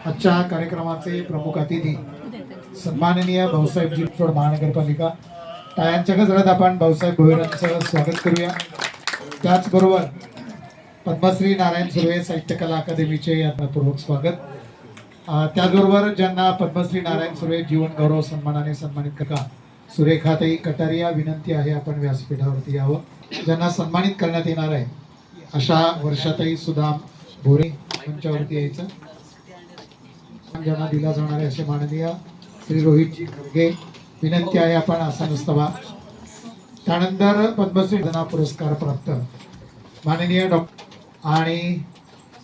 आजच्या कार्यक्रमाचे प्रमुख अतिथी सन्माननीय भाऊसाहेबजी महानगरपालिका, टाळ्यांच्या गजरात आपण भाऊसाहेब भोईरांचं स्वागत करूया. त्याचबरोबर पद्मश्री नारायण सुर्वे साहित्य कला अकादमीचे यात्नापूर्वक स्वागत. त्याचबरोबर ज्यांना पद्मश्री नारायण सुर्वे जीवन गौरव सन्मानाने सन्मानित करा सुरेखाताई कटारिया, विनंती आहे आपण व्यासपीठावरती यावं. ज्यांना सन्मानित करण्यात येणार आहे अशा वर्षाताई सुदाम भोरे मंचावरती यायचं. ज्यांना दिला जाणार आहे असे माननीय श्री रोहित घे, विनंती आहे आपण आसनस्थ व्हा. त्यानंतर पद्मश्री पुरस्कार प्राप्त माननीय डॉक्टर आणि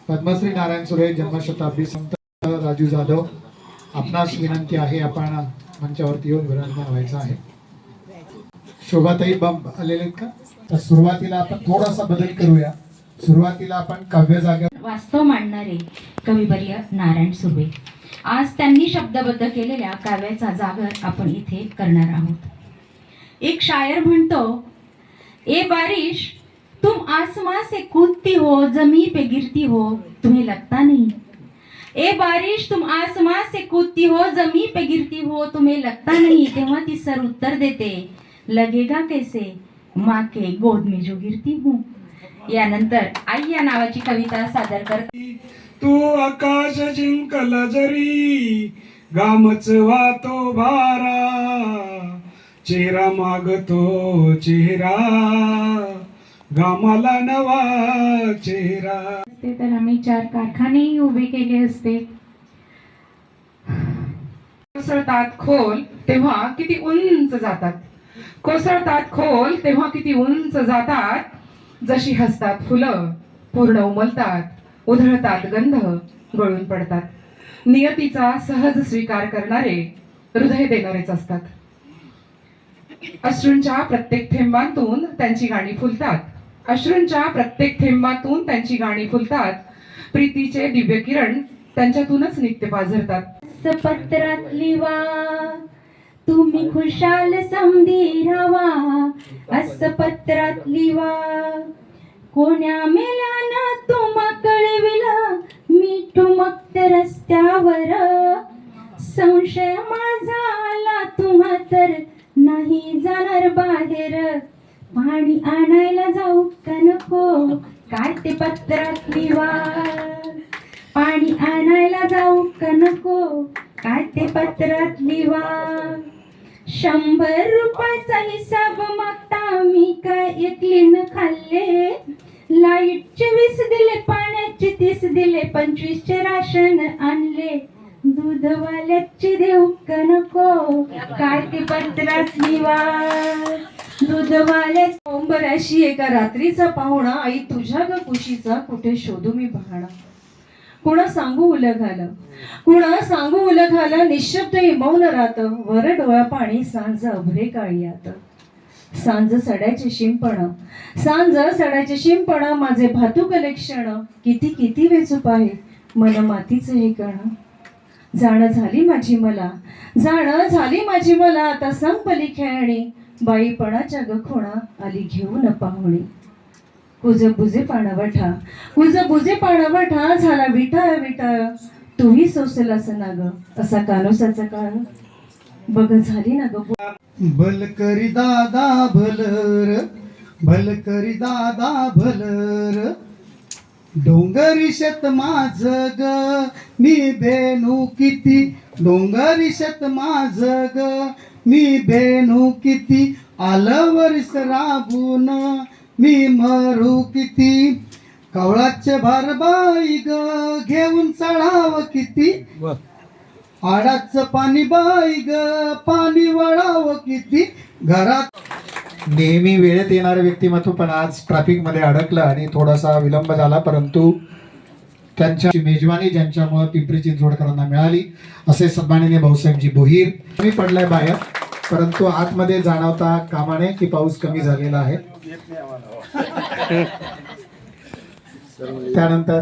पद्मश्री नारायण सुर्वे जन्मशताब्दी संत राजू जाधव, आपणास विनंती आहे आपण मंचावरती येऊन विराजमान व्हायचं आहे. शोभाताई बंब आलेले का? तर सुरुवातीला आपण थोडासा बदल करूया. सुरुवातीला आपण काव्य जागा वास्तव मांडणारे कविवर्य नारायण सुर्वे आज त्यांनी शब्दबद्ध केलेल्या काव्याचा जागर आपण इथे करणार आहोत. एक शायर म्हणतो, ए बारिश तुम आसमां से कूदती हो, जमी पे गिरती हो, तुम्हें लगता नहीं. ए बारिश तुम आसमां से कूदती हो, जमी पे गिरती हो, तुम्हें लगता नहीं. तेव्हा ती सर उत्तर देते, लगेगा कैसे माँ के गोद में जो गिरती हूँ. यानंतर आई या नावाची कविता सादर करते. तू आकाश जिंकल जरी, गामच वाहतो भारा, चेहरा मागतो चेहरा, गामाला नवा चेहरा. तर आम्ही 4 कारखानेही उभे केले असते. कोसळतात खोल तेव्हा किती उंच जातात, कोसळतात खोल तेव्हा किती उंच जातात. जशी हसतात फुलं पूर्ण उमलतात, उधळतात गंध गळून पडतात. नियतीचा सहज स्वीकार करणारे हृदय देणारेच असतात. अश्रूंच्या प्रत्येक थेंबातून त्यांची गाणी फुलतात, अश्रूंच्या प्रत्येक थेंबातून त्यांची गाणी फुलतात. प्रीतीचे दिव्य किरण त्यांच्यातूनच नित्य पाझरतात. पत्रात लिवा तुम्ही खुशाल समधी रावा, असं पत्रात लिवा. कोण्या मेल्यानं तुम्हा कळविलं मी ठुमकत रस्त्यावर, संशय माझा आला तुम्हा तर नाही जाणार बाहेर. पाणी आणायला जाऊ का नको, काय ते पत्रात लिवा. पाणी आणायला जाऊ का नको, काय ते पत्रात लिवा. 100 रुपयाचा हिसाब मागता मी काय एकलीनं खाल्ले. लाईटचे 20 दिले, पाण्याचे 30 दिले, 25चे राशन आणले. दूधवाल्याची देऊ का नको, काय ते पत्रात लिवा. दूधवाल्या ओंबऱ्याशी एका रात्रीचा पाहुणा, आई तुझ्या ग कुशीचा कुठे शोधू मी बहाणा. कुणा सांगू उलघालं, कुणा सांगू उलघालं, निशब्द मौन राहत. वर डोळा पाणी सांज अभरे काळी आत. सांज सड्याचे शिंपण, सांज सड्याचे शिंपण, माझे भातुक लक्षण. किती किती वेचूप आहे मन मातीचं हे कण. जाण झाली माझी मला, जाण झाली माझी मला, आता संपली खेळणी. बाईपणाच्या गखोणा आली घेऊन पाहुणी. कुज बुजे पाणवठा, कुज बुजे पाणवठा, झाला विटाळ विटाळ. तूही सोसलास ना ग असा कानोसाचा काळ. बघ झाली ना ग. भल करी दादा भलर, भल करी दादा भलर. डोंगरी शेत माझ ग मी बेनू किती, डोंगरी शेत माझ ग मी बेनू किती. आलं वर्ष राबून मी मरू किती. कवळाचे भारबाई ग घेऊन चढाव किती. आडाचं पाणी बाई ग पाणी वळाव किती. घरात नेहमी वेळेत येणारे व्यक्तिमत्व पण आज ट्रॅफिक मध्ये अडकलं आणि थोडासा विलंब झाला, परंतु त्यांच्या मेजवानी ज्यांच्यामुळे पिंपरी चिंचवडकरांना मिळाली असे सन्माननीय भाऊसाहेबजी भोईर. कमी पडलाय बाहेर, परंतु आतमध्ये जाणवता कामाने की पाऊस कमी झालेला आहे. त्यानंतर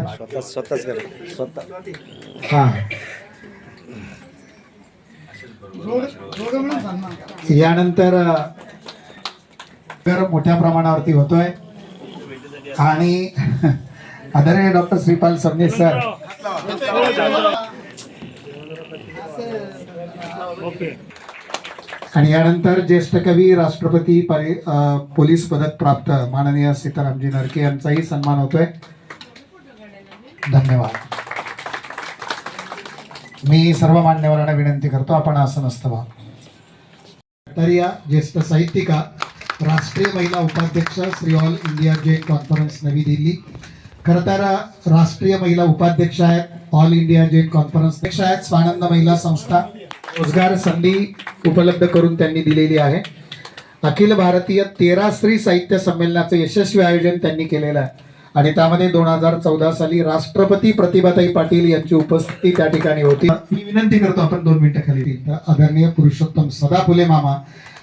हा यानंतर मोठ्या प्रमाणावरती होतोय आणि आदरणीय डॉक्टर श्रीपाल सबनीस सर आणि यानंतर ज्येष्ठ कवी राष्ट्रपती पोलीस पदक प्राप्त माननीय सीतारामजी नरके यांचाही सन्मान होतोय. धन्यवाद. मी सर्व मान्यवरांना विनंती करतो आपण आसन व्हा. तर या ज्येष्ठ साहित्यिका राष्ट्रीय महिला उपाध्यक्ष Shri all India Jain conference नवी दिल्ली. खरं तर राष्ट्रीय महिला उपाध्यक्ष आहेत, ऑल इंडिया जैन कॉन्फरन्स अध्यक्ष आहेत, स्वानंद महिला संस्था रोजगार संधी उपलब्ध करून त्यांनी दिलेली आहे. अखिल भारतीय 13 स्त्री साहित्य संमेलनाचं यशस्वी आयोजन त्यांनी केलेलं आहे आणि त्यामध्ये 2014 साली राष्ट्रपती प्रतिभाताई पाटील यांची उपस्थिती त्या ठिकाणी होती. मी विनंती करतो आपण 2 मिनिटं खाली. आदरणीय पुरुषोत्तम सदा फुले मामा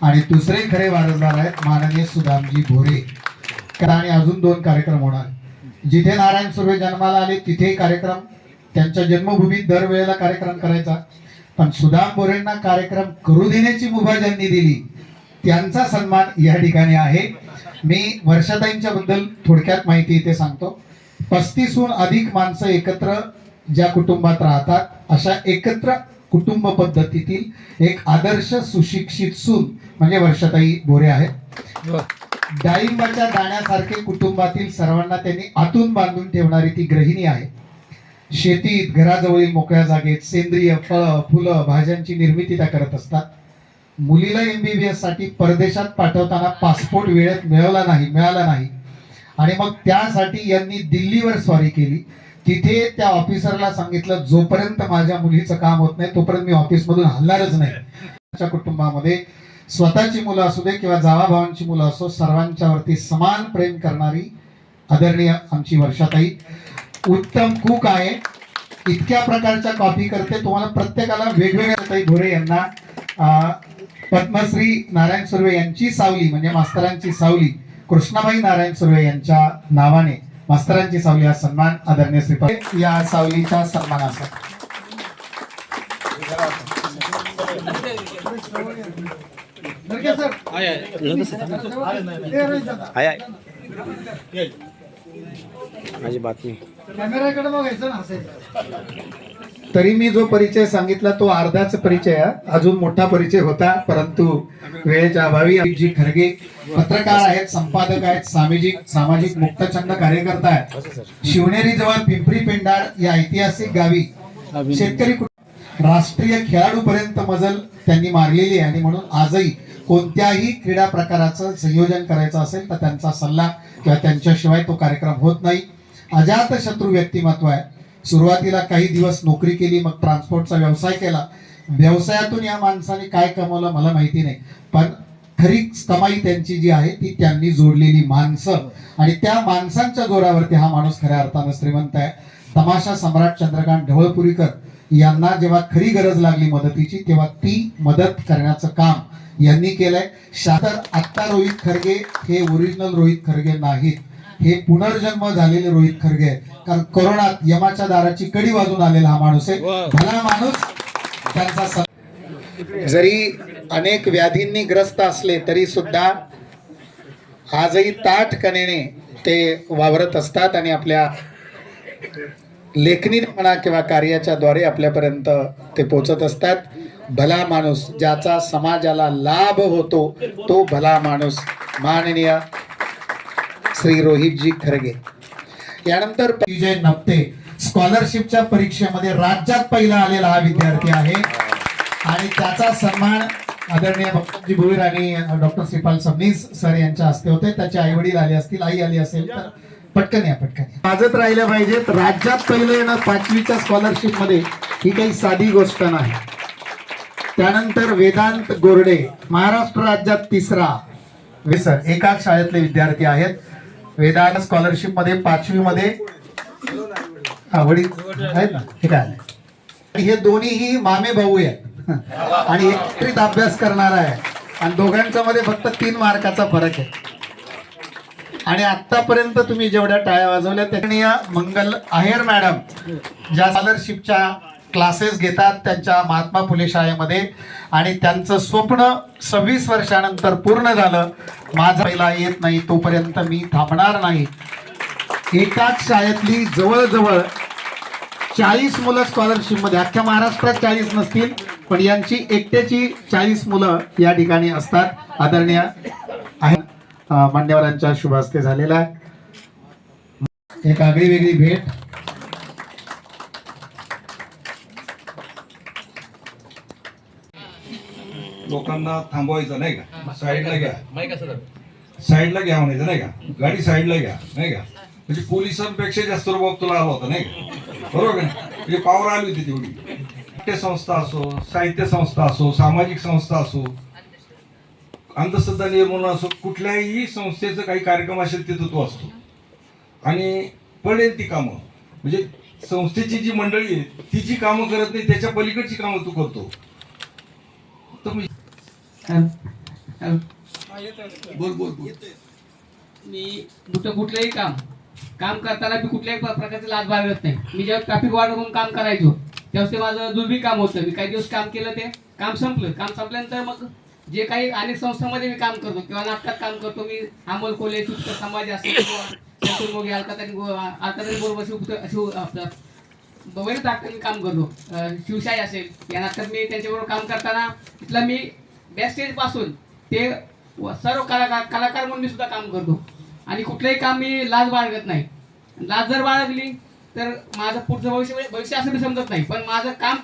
आणि दुसरे खरे वारसदार आहेत माननीय सुदामजी भोरे. आणि अजून 2 कार्यक्रम होणार. जिथे नारायण सुर्वे जन्माला आले तिथे कार्यक्रम, त्यांच्या जन्मभूमीत दरवेळेला कार्यक्रम करायचा, पण सुदाम भोरेंना कार्यक्रम करू देण्याची मुभा ज्यांनी दिली त्यांचा सन्मान या ठिकाणी आहे. मी वर्षाताईंच्या बद्दल थोडक्यात माहिती इथे सांगतो. 35हून अधिक माणसं एकत्र ज्या कुटुंबात राहतात अशा एकत्र कुटुंब पद्धतीतील एक आदर्श सुशिक्षित सून म्हणजे वर्षाताई भोरे आहेत. डाळिंबाच्या दाण्यासारखे कुटुंबातील सर्वांना त्यांनी आतून बांधून ठेवणारी ती गृहिणी आहे. शेतीत, घराजवळील मोकळ्या जागेत सेंद्रिय फळं, फुलं, भाज्यांची निर्मिती त्या करत असतात. मुलीला MBBS साठी परदेशात पाठवताना पासपोर्ट वेळेत मिळाला नाही आणि मग त्यासाठी यांनी दिल्लीवर स्वारी केली. तिथे त्या ऑफिसरला सांगितलं जोपर्यंत माझ्या मुलीचं काम होत नाही तोपर्यंत मी ऑफिसमधून हलणारच नाही. त्याच्या कुटुंबामध्ये स्वतःची मुलं असू दे किंवा जावाभावांची मुलं असो, सर्वांच्यावरती समान प्रेम करणारी आदरणीय आमची वर्षाताई. उत्तम कुक आहे, इतक्या प्रकारच्या कॉफी करते. तुम्हाला प्रत्येकाला वेगवेगळ्या ताई भोरे यांना पद्मश्री नारायण सुर्वे यांची सावली म्हणजे मास्तरांची सावली कृष्णाबाई नारायण सुर्वे यांच्या नावाने मास्तरांची सावली हा सन्मान आदरणीय श्री या सावलीच्या सन्मानासाठी. माझी बातमी कॅमेराकडे बघायचं ना. तरी मी जो परिचय सांगितला तो अर्धाच परिचय आहे, अजून मोठा परिचय होता परंतु वेळेच्या अभावी. जी खरगे पत्रकार आहेत, संपादक आहेत, सामाजिक मुक्तछंद कार्यकर्ता आहेत. शिवनेरी जवळ पिंपरी पेंडार या ऐतिहासिक गावी शेतकरी राष्ट्रीय खेळाडू पर्यंत मजल त्यांनी मारलेली आहे आणि म्हणून आजही कोणत्याही क्रीडा प्रकाराचं संयोजन करायचं असेल तर त्यांचा सल्ला किंवा त्यांच्याशिवाय तो कार्यक्रम होत नाही. अजात शत्रू व्यक्तिमत्व आहे. सुरुवातीला काही दिवस नोकरी केली, मग ट्रान्सपोर्टचा व्यवसाय केला. व्यवसायातून या माणसाने काय कमवलं मला माहिती नाही, पण खरी कमाई त्यांची जी आहे ती त्यांनी जोडलेली माणसं आणि त्या माणसांच्या जोरावरती हा माणूस खऱ्या अर्थानं श्रीमंत आहे. तमाशा सम्राट चंद्रकांत ढवळपुरीकर यांना जेव्हा खरी गरज लागली मदतीची तेव्हा ती मदत करण्याचं काम यांनी केलंय. शातर आत्ता रोहित खरगे हे ओरिजिनल रोहित खरगे नाहीत, हे पुनर्जन्म झालेले रोहित खरगे आहेत. कारण कोरोनात यमाच्या दाराची कडी वाजून आलेला हा माणूस आहे. भला माणूस. त्यांचा जरी अनेक व्याधींनी ग्रस्त असले तरी सुद्धा आजही ताठकनेने ते वावरत असतात आणि आपल्या लेखणी म्हणा किंवा कार्याच्या द्वारे आपल्यापर्यंत ते पोचत असतात. भला माणूस ज्याचा समाजाला लाभ होतो तो भला माणूस माननीय श्री रोहितजी खरगे. यानंतर विजय नप्ते स्कॉलरशिपच्या परीक्षेमध्ये राज्यात पहिला आलेला हा विद्यार्थी आहे आणि त्याचा सन्मान आदरणीय भक्तजी भोईर आणि डॉक्टर श्रीपाल सबनीस सर यांच्या हस्ते होते. त्याचे आई वडील आले असतील, आई आली असेल तर पटकन या. वाजत राहिल्या पाहिजेत. राज्यात पहिलं येणं 5वीच्या स्कॉलरशिप मध्ये ही काही साधी गोष्ट नाही. त्यानंतर वेदांत गोरडे महाराष्ट्र राज्यात 3रा. सर एकाच शाळेतले विद्यार्थी आहेत. वेदांत स्कॉलरशिप मध्ये 5वी मध्ये वडील आहेत ना, हे काय हे दोन्हीही मामे भाऊ आहेत आणि एकत्रित अभ्यास करणार आहे आणि दोघांच्या मध्ये फक्त 3 मार्काचा फरक आहे. आणि आतापर्यंत तुम्ही जेवढ्या टाळ्या वाजवल्या त्या मंगल आहेर मॅडम ज्या स्कॉलरशिपच्या क्लासेस घेतात त्यांच्या महात्मा फुले शाळेमध्ये आणि त्यांचं स्वप्न 26 वर्षानंतर पूर्ण झालं. माझा पहिला येत नाही तोपर्यंत मी थांबणार नाही. एकाच शाळेतली जवळजवळ 40 मुलं स्कॉलरशिप मध्ये, अख्ख्या महाराष्ट्रात 40 नसतील पण यांची एकट्याची 40 मुलं या ठिकाणी असतात. आदरणीय आहेत मान्यवरांच्या शुभ हस्ते झालेला आहे. एक आगळी वेगळी भेट. लोकांना थांबवायचं नाही का, साईडला घ्या, साईडला घ्या म्हणायचं नाही का, गाडी साईडला घ्या नाही का, म्हणजे पोलिसांपेक्षा जास्त रुबाब तुला आला होता नाही का, बरोबर का? म्हणजे पावर आली होती तेवढी. नाट्य संस्था असो, साहित्य संस्था असो, सामाजिक संस्था असो, अंधश्रद्धा निर्मूलन असो, कुठल्याही संस्थेचं काही कार्यक्रम असेल तिथं तो असतो. आणि पडेल ती कामं, म्हणजे संस्थेची जी मंडळी आहे ती जी कामं करत नाही त्याच्या पलीकडची कामं तू करतो. बोल बोल बोल. मी कुठलंही काम करताना मी कुठल्याही प्रकारची लाज बाळगत नाही. मी जेव्हा ट्रॅफिक वॉर्ड म्हणून काम करायचो तेव्हा ते माझं दुर्बी काम होतं. मी काही दिवस काम केलं, ते काम संपलं. काम संपल्यानंतर मग जे काही अनेक संस्थांमध्ये मी काम करतो किंवा नाटकात काम करतो. मी अमोल कोले, सुप्त समाज असेल किंवा मोगे अलकाताई बरोबर आपलं बरेच नाटकात मी काम करतो. शिवशाही असेल या नाटकात मी त्यांच्याबरोबर काम करताना तिथला मी बॅकस्टेज पासून ते सर्व कलाकार म्हणून मी सुद्धा काम करतो. आणि कुठलंही काम मी लाज बाळगत नाही. लाज जर बाळगली तर माझं पुढचं भविष्य असं मी समजत नाही. पण माझं काम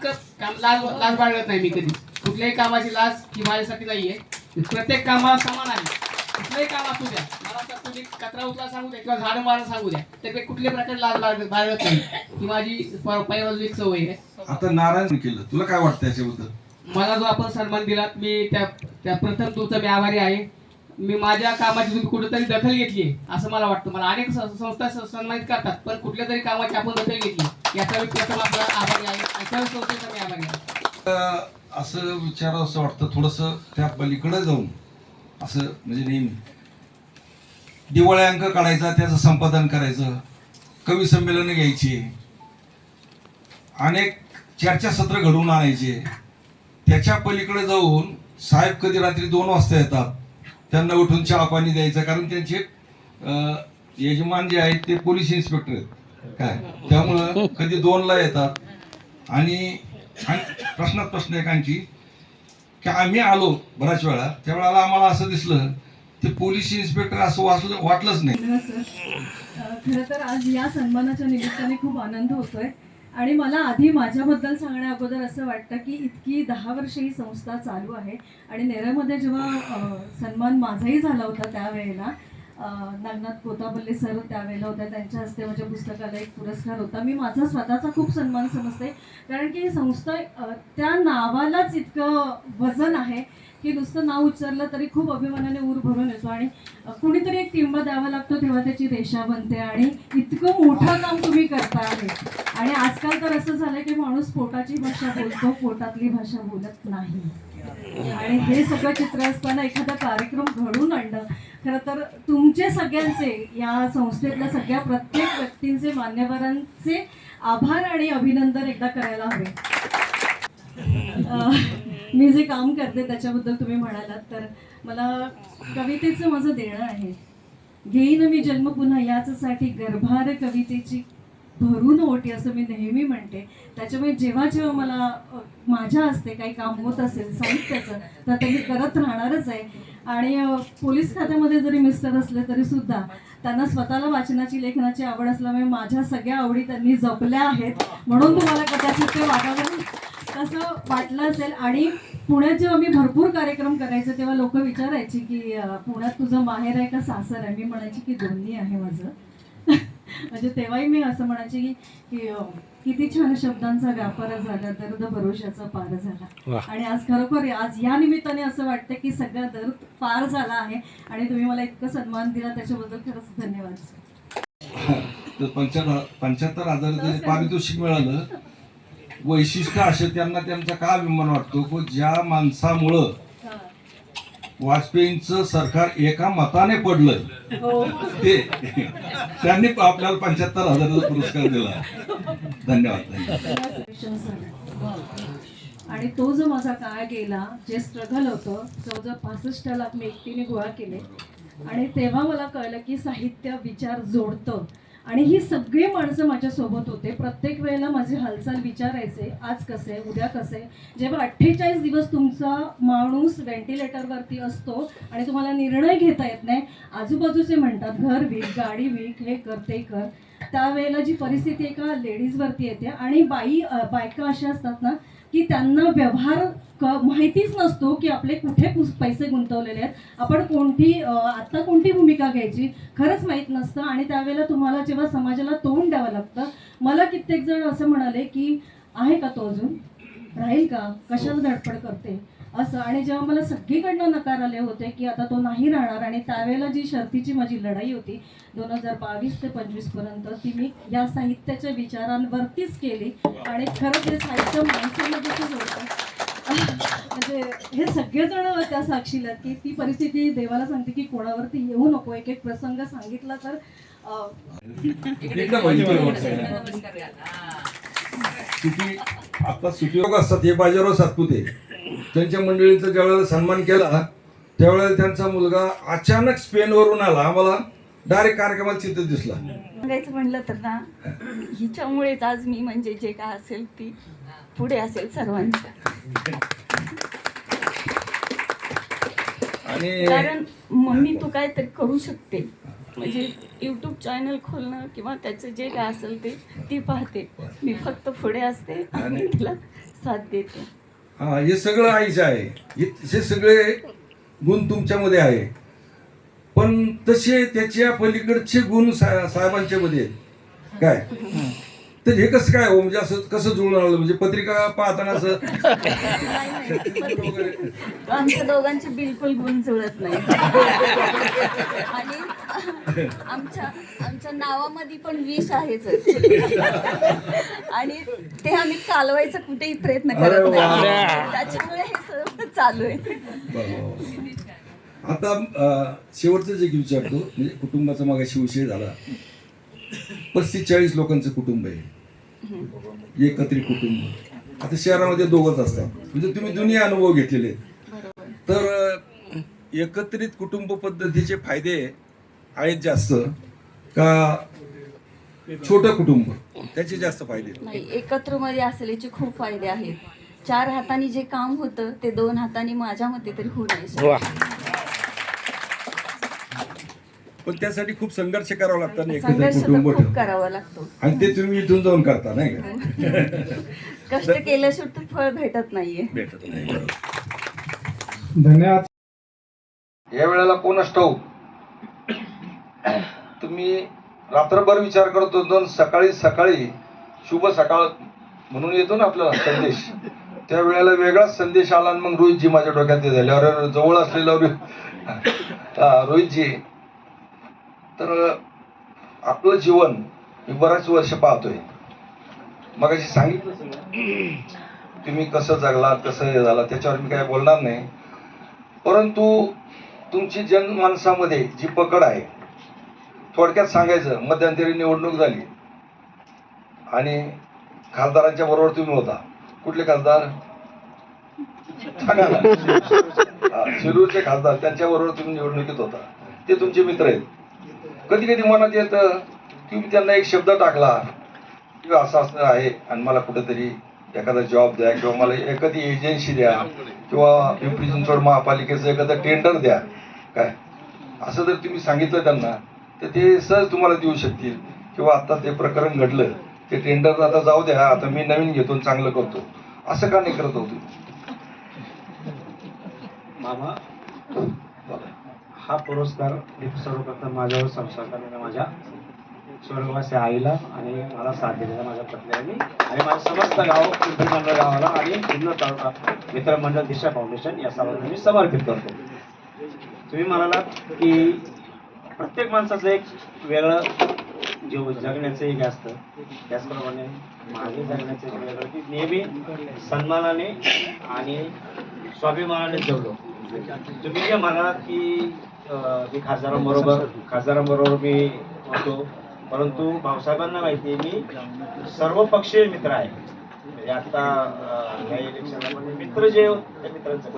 लाज बाळगत नाही मी कधी. कुठल्याही कामाची लाज ही माझ्यासाठी नाही आहे. प्रत्येक कामाला समान आहे. कुठलंही काम असू द्या, मला तुम्ही कचरा उचला सांगू द्या किंवा झाडं मारा सांगू द्या, तर कुठल्याही प्रकारे लाज बाळगत नाही. ही माझी पहिल्यापासून एक सवय आहे. आता नारायण केलं, तुला काय वाटतं याच्याबद्दल? मला जो आपण सन्मान दिला मी त्या प्रथम तुमचा मी आभारी आहे. मी माझ्या कामाची तुम्ही कुठेतरी दखल घेतली असं मला वाटतं. मला अनेक संस्था सन्मानित करतात, पण कुठल्या तरी कामाची आपण दखल घेतली याचा मी प्रथम आपला आभारी आहे. अशा संस्थेचा मी आभारी आहे. असं विचारावं असं वाटतं थोडंसं त्या पलीकडे जाऊन, असं म्हणजे नेहमी दिवाळी अंक काढायचा, त्याचं संपादन करायचं, कवी संमेलन घ्यायची, अनेक चर्चासत्र घडवून आणायचे. त्याच्या पलीकडे जाऊन साहेब कधी रात्री 2 वाजता येतात, त्यांना उठून चहा पाणी द्यायचं, कारण त्यांचे यजमान जे आहेत ते पोलीस इन्स्पेक्टर आहेत काय, त्यामुळं कधी 2ला येतात. आणि प्रश्नात प्रश्न एकांची की आम्ही आलो बऱ्याच वेळा, त्यावेळेला आम्हाला असं दिसलं ते पोलीस इन्स्पेक्टर असं वाटलंच नाही. खरं तर आज या सन्मानाच्या निमित्ताने खूप आनंद होतोय. आणि मला आधी माझ्याबद्दल सांगण्या अगोदर असं वाटतं की इतकी 10 वर्ष ही संस्था चालू आहे. आणि नेरळमध्ये जेव्हा सन्मान माझाही झाला होता त्यावेळेला नागनाथ कोताबल्ले सर त्यावेळेला होत्या, त्यांच्या हस्ते माझ्या पुस्तकाला एक पुरस्कार होता. मी माझा स्वतःचा खूप सन्मान समजते, कारण की संस्था त्या नावालाच इतकं वजन आहे की नुसतं नाव उच्चारलं तरी खूप अभिमानाने ऊर भरून येतो. आणि कुणीतरी एक टिंबा द्यावा लागतो तेव्हा त्याची रेषा बनते. आणि इतकं मोठं काम तुम्ही करता आहे. आणि आजकाल तर असं झालं की माणूस पोटाची भाषा बोलतो, पोटातली भाषा बोलत नाही. आणि हे सगळं चित्र असताना एखादा कार्यक्रम घडून आणणं, खरं तर तुमचे सगळ्यांचे, या संस्थेतल्या सगळ्या प्रत्येक व्यक्तींचे, मान्यवरांचे आभार आणि अभिनंदन एकदा करायला हवे. मी जे काम करते त्याच्याबद्दल तुम्ही म्हणालात तर मला कवितेचं माझं देणं आहे. घेईन मी जन्म पुन्हा याचसाठी गर्भार कवितेची भरून ओटी, असं मी नेहमी म्हणते. त्याच्यामुळे जेव्हा जेव्हा मला माझ्या हस्ते काही काम होत असेल साहित्याचं तर ते मी करत राहणारच आहे. आणि पोलीस खात्यामध्ये जरी मिस्टर असले तरी सुद्धा त्यांना स्वतःला वाचनाची, लेखनाची आवड असल्यामुळे माझ्या सगळ्या आवडी त्यांनी जपल्या आहेत. म्हणून तुम्हाला कदाचित ते वातावरण तसं वाटलं असेल. आणि पुण्यात जेव्हा मी भरपूर कार्यक्रम करायचे तेव्हा लोक विचारायची की पुण्यात तुझं माहेर आहे का सासर आहे. मी म्हणायची की दोन्ही आहे माझं. म्हणजे तेव्हाही मी असं म्हणायचे की किती छान शब्दांचा व्यापार झाला, दर्द भरोशाचा पार झाला. आणि आज खरोखर आज या निमित्ताने असं वाटतं की सगळा दर्द पार झाला आहे. आणि तुम्ही मला इतकं सन्मान दिला त्याच्याबद्दल खरंच धन्यवाद. 75,000 पारितोषिक मिळालं. वैशिष्ट्य असे त्यांना त्यांचा का अभिमान वाटतो की ज्या माणसामुळं वाजपेयींचं सरकार एका मताने पडलं ते त्यांनी आपल्याला 75,000चा पुरस्कार दिला. धन्यवाद. आणि तो जो माझा काळ गेला, जे स्ट्रगल होतं, जवळजवळ 65 लाख मी एकटीने गोळा केले. आणि तेव्हा मला कळलं की साहित्य विचार जोडतं. आणि ही सगळी माणसं माझ्यासोबत होते. प्रत्येक वेळेला माझी हालचाल विचारायचे, आज कसं आहे, उद्या कसं आहे. जेव्हा 48 दिवस तुमचा माणूस व्हेंटिलेटरवरती असतो आणि तुम्हाला निर्णय घेता येत नाही, आजूबाजूचे म्हणतात घर विक, गाडी विक, हे कर ते कर, त्यावेळेला जी परिस्थिती एका लेडीजवरती येते. आणि बायका अशा असतात ना की त्यांना व्यवहार माहितीच नसतो की आपले कुठे पैसे गुंतवलेले आहेत, आपण आता कोणती भूमिका घ्यायची खरंच माहीत नसतं. आणि त्यावेळेला तुम्हाला जेव्हा समाजाला तोंड द्यावं लागतं, मला कित्येक जण असं म्हणाले की आहे का तो अजून, राहील का, कशाला धडपड करते असं. आणि जेव्हा मला सगळीकडनं नकार आले होते की आता तो नाही राहणार, आणि त्यावेळेला जी शर्तीची माझी लढाई होती 2022 ते 25 पर्यंत, ती मी या साहित्याच्या विचारांवरतीच केली. आणि खरंच हे साहित्य माणसामध्येच होतं. म्हणजे हे सगळेजण त्या साक्षीला की ती परिस्थिती देवाला सांगते की कोणावरती येऊ नको. एक एक प्रसंग सांगितला तर सुटी लोक असतात हे बाजीराव सातपुते, त्यांच्या मंडळींचा ज्यावेळेला सन्मान केला त्यावेळेला त्यांचा मुलगा अचानक स्पेनवरून आला, आम्हाला डायरेक्ट कार्यक्रमात चित्र दिसला. सांगायचं म्हणलं तर ना, हिच्यामुळेच आज मी म्हणजे जे काय असेल ती पुढे असेल सर्वांच्या. आणि कारण मम्मी तू काय तरी करू शकते, म्हणजे यूट्यूब चॅनल खोलणं किंवा त्याचं जे काय असेल ते ती पाहते, मी फक्त पुढे असते आणि तिला साथ देते. हा, हे सगळं आईचं आहे, हे सगळे गुण तुमच्यामध्ये आहे, पण तसे त्याच्या पलीकडचे गुण साहेबांच्या मध्ये आहेत काय. तर हे कसं काय हो, म्हणजे असं कसं जुळून आलं, म्हणजे पत्रिका पाहताना असं आमच्या दोघांचे बिलकुल गुण जुळत नाही. आणि आमच्या नावामध्ये पण विष आहेच. आणि ते आम्ही कालवायचा कुठेही प्रयत्न करत नाही, त्याच्यामुळे हे सर्व चालू आहे. आता शेवटचं जे विचारतो, म्हणजे कुटुंबाचा मागाशी विषय झाला. 35-40 लोकांचं कुटुंब आहे, एकत्रित कुटुंब. आता शहरामध्ये दोघंच असतात, म्हणजे तुम्ही दोन्ही अनुभव घेतलेले आहेत. तर एकत्रित कुटुंब पद्धतीचे फायदे आहेत जास्त का छोटं कुटुंब त्याचे जास्त फायदे? नाही, एकत्र मध्ये असल्याचे खूप फायदे आहेत. 4 हातांनी जे काम होतं ते 2 हातांनी माझ्या मते तरी होऊ नाही शकत. पण त्यासाठी खूप संघर्ष करावा लागतो ना, एकत्र संघर्ष तर कुटुंब खूप करावा लागतो. आणि ते तुम्ही इथून जाऊन करता नाही का? कष्ट केल्याशिवाय तर फळ भेटत नाहीये. भेटत नाही. धन्यवाद. या वेळेला कोणच ठाऊक तुम्ही रात्रभर विचार करतो, दोन सकाळी सकाळी शुभ सकाळ म्हणून येतो ना आपला संदेश, त्या वेळेला वेगळाच संदेश आला. आणि मग रोहितजी माझ्या डोक्यात झाले, अरे जवळ असलेला रोहितजी. तर आपलं जीवन मी बराच वर्ष पाहतोय, मग अशी सांगितलं तुम्ही कसं जगला, कसं हे झाला, त्याच्यावर मी काय बोलणार नाही. परंतु तुमची जनमानसामध्ये जी पकड आहे, थोडक्यात सांगायचं, मध्यंतरी निवडणूक झाली आणि खासदारांच्या बरोबर तुम्ही होता. कुठले खासदार सांगा ना? शिरूरचे खासदार, त्यांच्या बरोबर तुम्ही निवडणुकीत होता, ते तुमचे मित्र आहेत. कधी कधी मनात येतं तुम्ही त्यांना एक शब्द टाकला किंवा असं असं आहे आणि मला कुठेतरी एखादा जॉब द्या किंवा मला एखादी एजन्सी द्या किंवा पिंपरी चिंचवड महापालिकेचं एखादं टेंडर द्या काय, असं जर तुम्ही सांगितलं त्यांना तर ते सहज तुम्हाला देऊ शकतील. किंवा आता ते प्रकरण घडलं, ते टेंडर आता जाऊ द्या, आता मी नवीन घेतो चांगलं करतो, असं का नाही करत होतो? मामा, हा पुरस्कार सर्वप्रथम माझ्यावर संस्कार करणाऱ्या माझ्या स्वर्गवासी आईला आणि मला साथ दिलेल्या माझ्या पत्नीला आणि माझ्या समस्त पिंपरी गावाला आणि जुन्नर तालुका मित्रमंडळ दिशा फाउंडेशन या सर्वांना मी समर्पित करतो. तुम्ही म्हणालात की प्रत्येक माणसाचं एक वेगळं जीव जगण्याचं एक असतं, त्याचप्रमाणे माझे जगण्याचं एक वेगळं की नेहमी सन्मानाने आणि स्वाभिमानाने जगलो. तुम्ही जे म्हणालात की मी खासदारांबरोबर मी होतो, परंतु भाऊसाहेबांना माहिती आहे मी सर्वपक्षीय मित्र आहे. म्हणजे आता या इलेक्शनला मित्र जे त्या मित्रांचं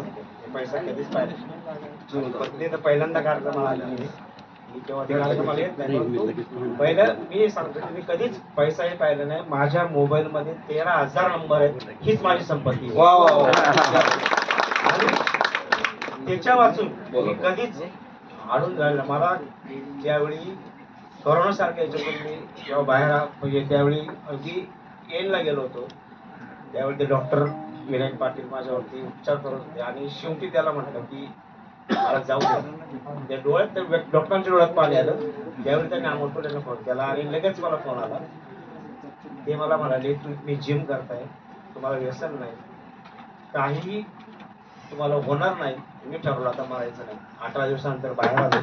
पैसा कधीच पाहिजे. पत्नी तर पहिल्यांदा कार्यक्रमाला आली, मी तेव्हा ते गाणं मला येत नाही, परंतु पहिलं मी सांगतो की मी कधीच पैसाही पाहिला नाही. माझ्या मोबाईलमध्ये 13,000 नंबर आहेत, हीच माझी संपत्ती आहे. वा वा वा. आणि त्याच्या वाचून मी कधीच आढळून राहिलं. मला ज्यावेळी कोरोनासारख्या याच्यातून मी जेव्हा बाहेर म्हणजे त्यावेळी अगदी एंडला गेलो होतो, त्यावेळी ते डॉक्टर विनायक पाटील माझ्यावरती उपचार करत होते आणि शेवटी त्याला म्हटलं की मला जाऊ द्या. त्या डोळ्यात डॉक्टरांच्या डोळ्यात पाणी आलं. त्यावेळी त्यांनी अमोलपटेला फोन केला आणि लगेच मला फोन आला. ते मला म्हणाले तुम्ही जिम करताय, तुम्हाला व्यसन नाही, काहीही तुम्हाला होणार नाही. मी ठरवलं आता मरायचं नाही. 18 दिवसानंतर बाहेर आलो.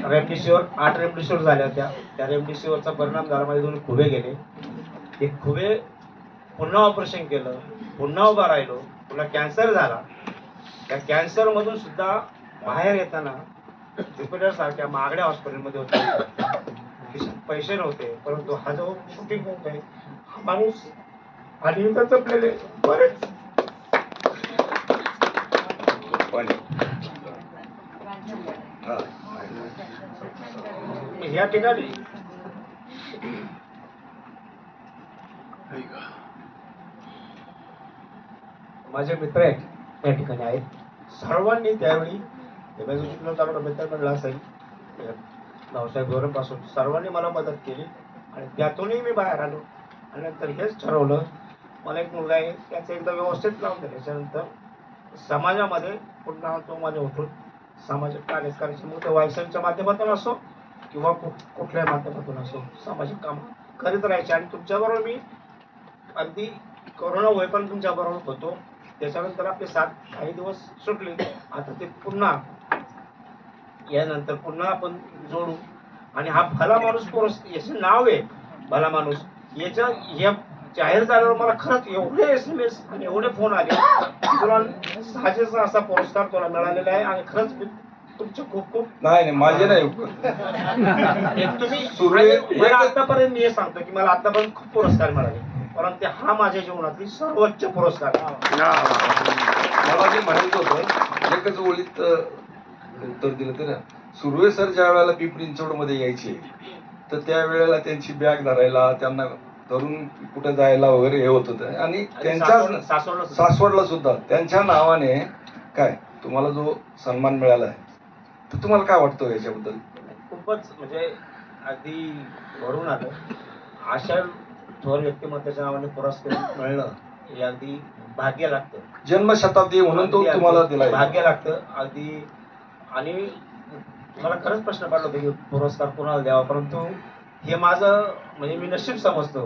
रेमडेसिवीर 8 रेमडेसिवीर झाल्या होत्या. त्या रेमडेसिवीरचा परिणाम झाला, माझे 2 खुबे गेले. ते खुबे पुन्हा ऑपरेशन केलं, पुन्हा उभा राहिलो, पुन्हा कॅन्सर झाला. त्या कॅन्सर मधून सुद्धा बाहेर येताना ज्युपिटर सारख्या महागड्या हॉस्पिटलमध्ये होते, पैसे नव्हते, परंतु हा जो शूटिंग होत आहे हा माणूस आणि जपलेले बरेच या ठिकाणी माझे मित्र आहेत या ठिकाणी आहेत. सर्वांनी त्यावेळी मित्र म्हणला असेल भाऊसाहेब गोरंपासून सर्वांनी मला मदत केली आणि त्यातूनही मी बाहेर आलो. आणि नंतर हेच ठरवलं, मला एक मुलगा आहे त्याचं एकदा व्यवस्थित लावून दिलं. त्याच्यानंतर समाजामध्ये पुन्हा तो माझ्या उठून सामाजिक कार्य करायचे, मग ते वायसनच्या माध्यमातून असो किंवा कुठल्याही माध्यमातून असो सामाजिक काम करीत राहायचे. आणि तुमच्याबरोबर मी अगदी कोरोना होईपर्यंत तुमच्याबरोबर होतो. त्याच्यानंतर आपले 7 काही दिवस सुटले. आता ते पुन्हा यानंतर पुन्हा आपण जोडू. आणि हा भला माणूस याचं नाव आहे भला माणूस. याच्या या जाहीर झाल्यावर मला खरंच एवढे SMS आणि एवढे फोन आले, तुला साजेसा असा पुरस्कार तुला मिळालेला आहे. आणि खरंच तुमचे खूप खूप नाही माझे नाही. तुम्ही आतापर्यंत मी हे सांगतो की मला आतापर्यंत खूप पुरस्कार मिळाले, परंतु हा माझ्या जीवनातील सर्वोच्च पुरस्कार. मला जे म्हणायचं होतं एकच ओळीत उत्तर दिलं तर, सुर्वे सर ज्या वेळेला पिंपरी चिंचवड मध्ये यायचे तर त्यावेळेला त्यांची बॅग धरायला, त्यांना धरून कुठे जायला वगैरे हे होत होतं. आणि त्यांच्या सासवडला सुद्धा त्यांच्या नावाने काय तुम्हाला जो सन्मान मिळाला आहे तर तुम्हाला काय वाटतं याच्याबद्दल? खूपच म्हणजे अगदी भरून आलं. अशा थोर व्यक्तिमत्वाच्या नावाने पुरस्कार मिळणं हे अगदी भाग्य लागतं. जन्मशताब्दी म्हणून तो तुम्हाला दिला, भाग्य लागतं अगदी. आणि मला खरंच प्रश्न पडला होता की पुरस्कार कोणाला द्यावा, परंतु हे माझं म्हणजे मी नशीब समजतो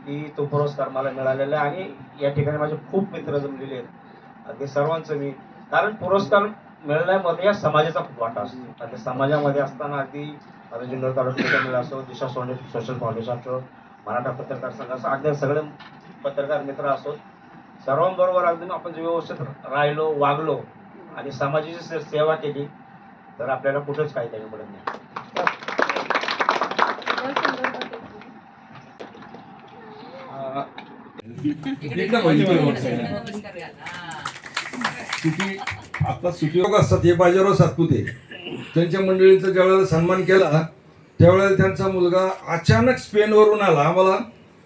की तो पुरस्कार मला मिळालेला आहे. आणि या ठिकाणी माझे खूप मित्र जमलेले आहेत अगदी सर्वांचं मी, कारण पुरस्कार मिळण्यामध्ये या समाजाचा खूप वाटा असतो. आता समाजामध्ये असताना अगदी आता जुन्नर तालुक्याचा मिळा असो, दिशा सोने सोशल फाउंडेशन असो, मराठा पत्रकार संघ असो, अगदी सगळे पत्रकार मित्र असो, सर्वांबरोबर अगदी आपण जे व्यवस्थित राहिलो, वागलो आणि समाजाची सेवा केली तर आपल्याला कुठेच काही कमी पडत नाही. आता सुटी लोक असतात हे बाजीराव सातपुते, त्यांच्या मंडळींचा ज्यावेळेला सन्मान केला त्यावेळेला त्यांचा मुलगा अचानक स्पेनवरून आला. आम्हाला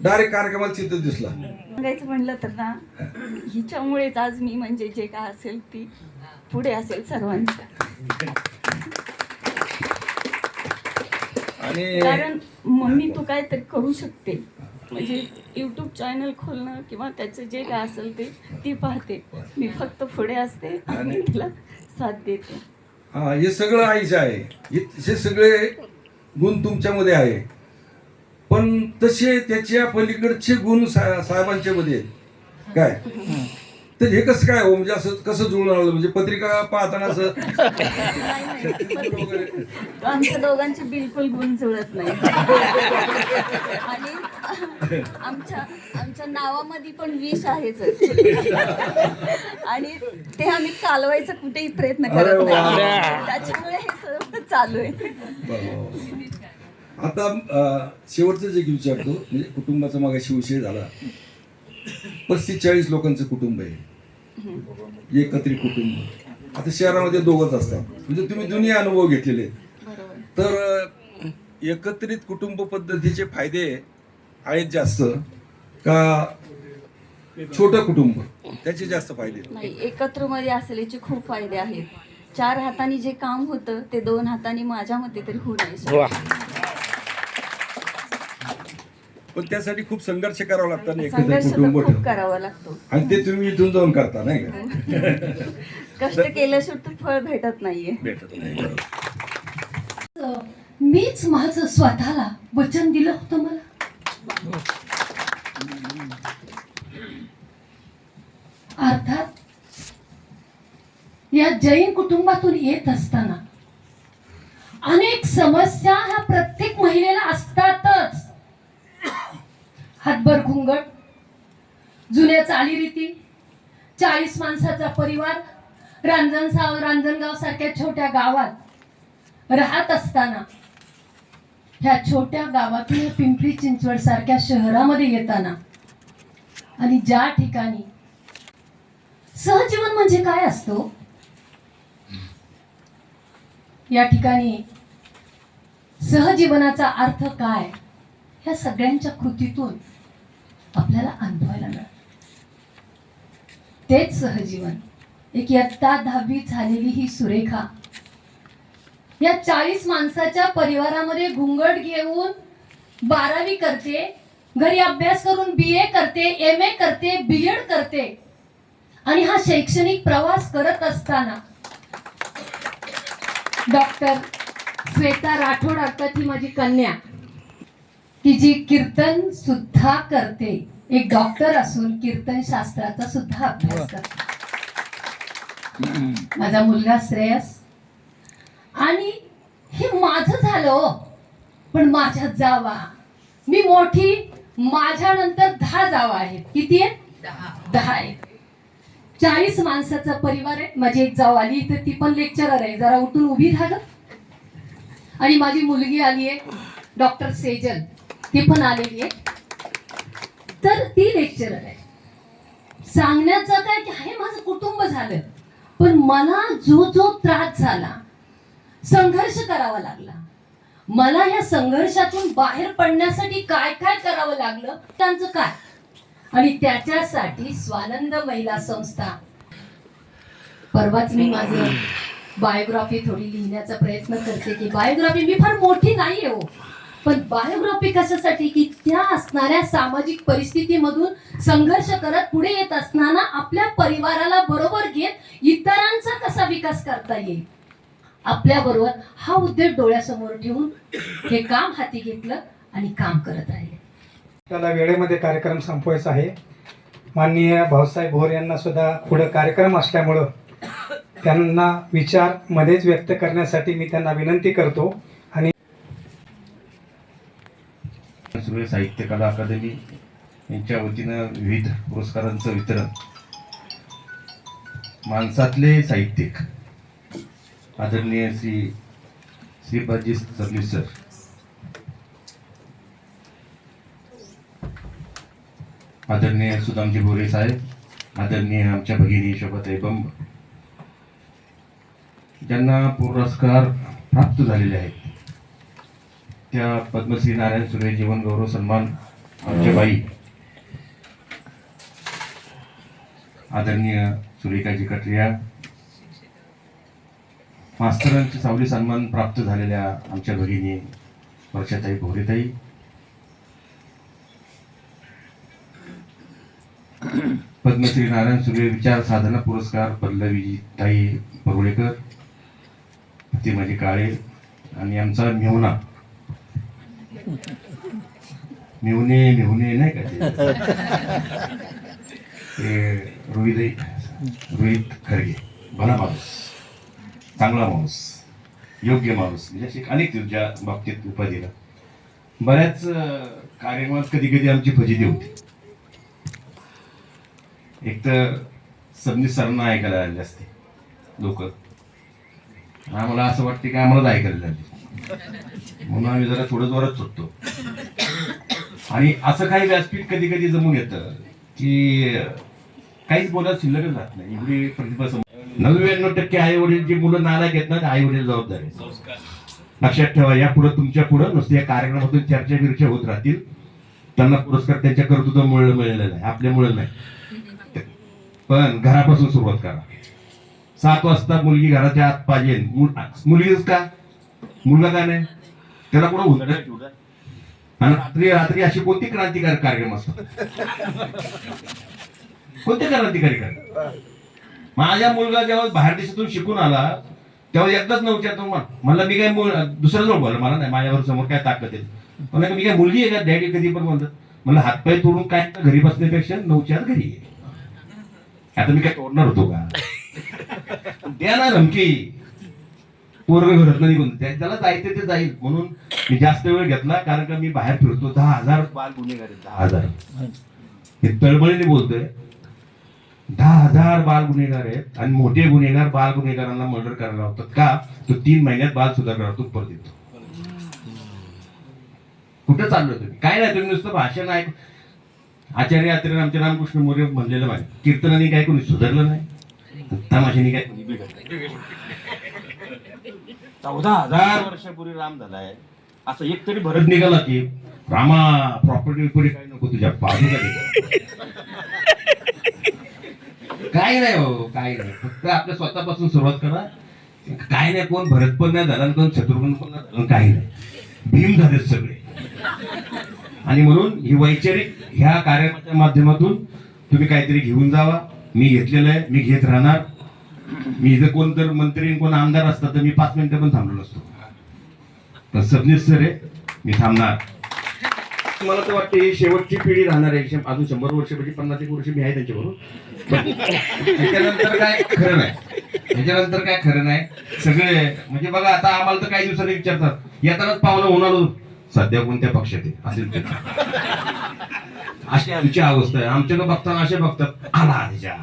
डायरेक्ट कार्यक्रमात चित्र दिसला. सांगायचं म्हणलं तर ना, हिच्यामुळेच आज मी म्हणजे जे काय असेल ती पुढे असेल सर्वांच्या. आणि कारण मम्मी तू काय तर करू शकते, म्हणजे यूट्यूब चॅनल खोलणं किंवा त्याचं जे काय असेल ते ती पाहते. मी फक्त पुढे असते आणि तिला साथ देते. हा, हे सगळं आईचे आहे. हे सगळे गुण तुमच्यामध्ये आहे, पण तसे त्याच्या पलीकडचे गुण साहेबांच्या मध्ये आहेत काय. तर हे कसं काय हो, म्हणजे असं कसं जुळून आलं, म्हणजे पत्रिका पाहताना असं आमच्या दोघांचे बिलकुल गुण जुळत नाही. आणि आमच्या नावामध्ये पण विष आहेच. आणि ते आम्ही कालवायचा कुठेही प्रयत्न करत नाही, त्याच्यामुळे हे सर्व चालू आहे. आता शेवटचं जे विचारतो, म्हणजे कुटुंबाचा मागाशी विषय झाला. 35-40 लोकांचं कुटुंब आहे. एकत्रित कुटुंब. आता शहरामध्ये दोघंच असतात, म्हणजे तुम्ही दोन्ही अनुभव घेतलेले आहेत. बरोबर. तर एकत्रित कुटुंब पद्धतीचे फायदे आहेत जास्त का छोटं कुटुंब त्याचे जास्त फायदे? नाही, एकत्र मध्ये असल्याचे खूप फायदे आहेत. 4 हातांनी जे काम होतं ते 2 हातांनी माझ्या मते तरी होऊ नाही शकत. वा. पण त्यासाठी खूप संघर्ष करावा लागतो ना, एकत्र संघर्ष तर कुटुंब खूप ठेवून. करावा लागतो. आणि ते तुम्ही इथून जाऊन करता नाही का? कष्ट केल्याशिवाय तर फळ भेटत नाहीये. भेटत नाही. मीच माझं स्वतःला वचन दिलं होतं मला. अर्थात या जैन कुटुंबातून येत असताना अनेक समस्या ह्या प्रत्येक महिलेला असतातच. हातभर घुंगट, जुन्या चालीरीती, 40 माणसाचा परिवार, रांजणगाव सारख्या छोट्या गावात राहत असताना, ह्या छोट्या गावातून पिंपरी चिंचवड सारख्या शहरामध्ये येताना, आणि ज्या ठिकाणी सहजीवन म्हणजे काय असतो, या ठिकाणी सहजीवनाचा अर्थ काय ह्या सगळ्यांच्या कृतीतून आपल्याला अनुभवायला मिळतं. तेच सहजीवन. एक इयत्ता 10वी झालेली ही सुरेखा या 40 माणसाच्या परिवारामध्ये घुंगट घेऊन 12वी करते, घरी अभ्यास करून BA करते, MA करते, BEd करते, आणि हा शैक्षणिक प्रवास करत असताना डॉक्टर श्वेता राठोड अर्थात ही माझी कन्या, की जी कीर्तन सुद्धा करते, एक डॉक्टर असून कीर्तन शास्त्राचा सुद्धा अभ्यास करते. माझा मुलगा श्रेयस, आणि हे माझं झालं हो, पण माझ्या जावा, मी मोठी, माझ्या नंतर 10 जावा आहेत. किती आहेत? 10 आहेत. 40 माणसाचा परिवार आहे. माझी एक जाव आली तर ती पण लेक्चरर आहे, जरा उठून उभी राहा. आणि माझी मुलगी आली आहे डॉक्टर सेजल, ती पण आलेली आहे, तर ती लेक्चरर आहे. सांगण्याचं काय की हे माझं कुटुंब झालं, पण मला जो त्रास झाला, संघर्ष करावा लागला, मला ह्या संघर्षातून बाहेर पडण्यासाठी काय काय करावं लागलं त्यांचं काय, आणि त्याच्यासाठी स्वानंद महिला संस्था. परवाच मी माझं बायोग्राफी थोडी लिहिण्याचा प्रयत्न करते, की बायोग्राफी मी फार मोठी नाही हो, पण बायोग्राफी कशासाठी की त्या असणाऱ्या सामाजिक परिस्थितीमधून संघर्ष करत पुढे येत असताना आपल्या परिवाराला बरोबर घेत इतरांचा कसा विकास करता येईल आपल्या बरोबर, हा उद्देश डोळ्यासमोर ठेवून हे काम हाती घेतलं आणि काम करत राहिले. त्याला वेळेमध्ये कार्यक्रम संपवायचा आहे. माननीय भाऊसाहेब भोर यांना सुद्धा पुढे कार्यक्रम असल्यामुळं त्यांना विचार मध्येच व्यक्त करण्यासाठी मी त्यांना विनंती करतो. आणि सुर्वे साहित्य कला अकादमी यांच्या वतीनं विविध पुरस्कारांचं वितरण. माणसातले साहित्यिक आदरणीय श्रीपादजी सरनीस सर, आदरणीय सुदामजी बोरे साहेब, आदरणीय आमच्या भगिनी शोभाताई बंब, ज्यांना पुरस्कार प्राप्त झालेले आहेत, त्या पद्मश्री नारायण सुर्वे जीवन गौरव सन्मान आमच्या बाई आदरणीय सुरेखाजी कटरिया, मास्तरांची सावली सन्मान प्राप्त झालेल्या आमच्या भगिनी वर्षाताई भोरेताई, पद्मश्री नारायण सुर्वे विचार साधना पुरस्कार पल्लवीताई परुळेकर, ती माझी काळे, आणि आमचा मेवणे नाही का ते रोहित खरगे, भला माणूस, चांगला माणूस, योग्य माणूस, म्हणजे अशी अनेक तुझ्या बाबतीत उपाधीला. बऱ्याच कार्यक्रमात कधी कधी आमची फजिती होती. एक तर सबनीस सरांना ऐकायला आलेले असते लोक, आम्हाला असं वाटते की आम्हालाच ऐकायला लागले, म्हणून आम्ही जरा थोडं जोरात सुटतो. आणि असं काही व्यासपीठ कधी कधी जमून येतं की काहीच बोलायला शिल्लकच राहत नाही. एवढी प्रतिभा 99% आई वडील जी मुलं नालायक आहेत ना, आई वडील जबाबदार आहेत. लक्षात ठेवा, या पुढे तुमच्या पुढे नुसते या कार्यक्रमातून चर्चा बिर्चा होत राहतील. त्यांना पुरस्कार त्यांच्या कर्तृत्वामुळे मिळालेला आहे, आपल्यामुळे नाही. पण घरापासून सुरुवात करा. 7 वाजता मुलगी घराच्या आत पाहिजे. मुलगीच का, मुलगा का नाही? त्याला कुठं उन्हाळ्यात ठेवलं. आणि रात्री रात्री अशी कोणती क्रांतिकारी कार्यक्रम असतात? कोणते क्रांतिकारी कार्यक्रम? माझा मुलगा जेव्हा बाहेर देशातून शिकून आला तेव्हा एकदाच न विचारतो मला, मी काय दुसऱ्या जवळ बोलला, मला नाही, माझ्यावर समोर काय ताकद आहे. मला मी काय मुलगी आहे का डॅडी? कधी पण बोलतात. मला हातपाय तोडून काय घरी बसण्यापेक्षा 9च्या घरी आहे. आता मी काय तोडणार होतो का? द्या ना धमकी. पोरग घरात निघून त्याला जायचं ते जाईल म्हणून मी जास्त वेळ घेतला, कारण का मी बाहेर फिरतो. 10,000 बाल गुन्हेगार आहेत. 10,000 हे तळमळीने बोलतोय. 10,000 बाल गुन्हेगार आहेत आणि मोठे गुन्हेगार बाल गुन्हेगारांना मर्डर करायला होतात का? तो 3 महिन्यात बाल सुधारणातून परत येतो. कुठं चाललोय तुम्ही? काय नाही, तुम्ही नुसतं भाषण ऐक. आचार्य आत्रे आमचे रामकृष्ण मोरे म्हणलेलं माहिती, कीर्तनाने काय कोणी सुधारलं नाही, तमाशाने काय कोणी बिघडलं. 14,000 वर्षापूर्वी राम झालाय असं एक तरी भरत निघाला की रामा प्रॉपर्टी पुढे काय नको तुझ्या बाजूला. काय नाही हो, काय नाही. फक्त आपल्या स्वतःपासून सुरुवात करा. काय नाही, कोण भरत पण नाही झाला, कोण शत्रुघ्न पण नाही झाला, काही नाही. भीम झालेत सगळे. आणि म्हणून ही वैचारिक ह्या कार्यक्रमाच्या माध्यमातून तुम्ही काहीतरी घेऊन जावा. मी घेतलेलं आहे, मी घेत राहणार. मी जर कोण तर मंत्री कोण आमदार असतात तर मी 5 मिनिटं पण थांबलो नसतो. पण सबनीस सर आहे, मी थांबणार. मला तर वाटतं ही शेवटची पिढी राहणार आहे. अजून 100 वर्ष म्हणजे 50 वर्ष मी आहे त्यांच्याबरोबर. त्याच्यानंतर काय खरं नाही, त्याच्यानंतर काय खरं नाही. सगळे म्हणजे बघा, आता आम्हाला तर काही दिवसांनी विचारतात, येतानाच पाहुणं होणार सध्या कोणत्या पक्षात आहे असेल. अशी आमची अवस्था आहे. आमच्याकडे बघताना असे बघतात आला त्याच्या.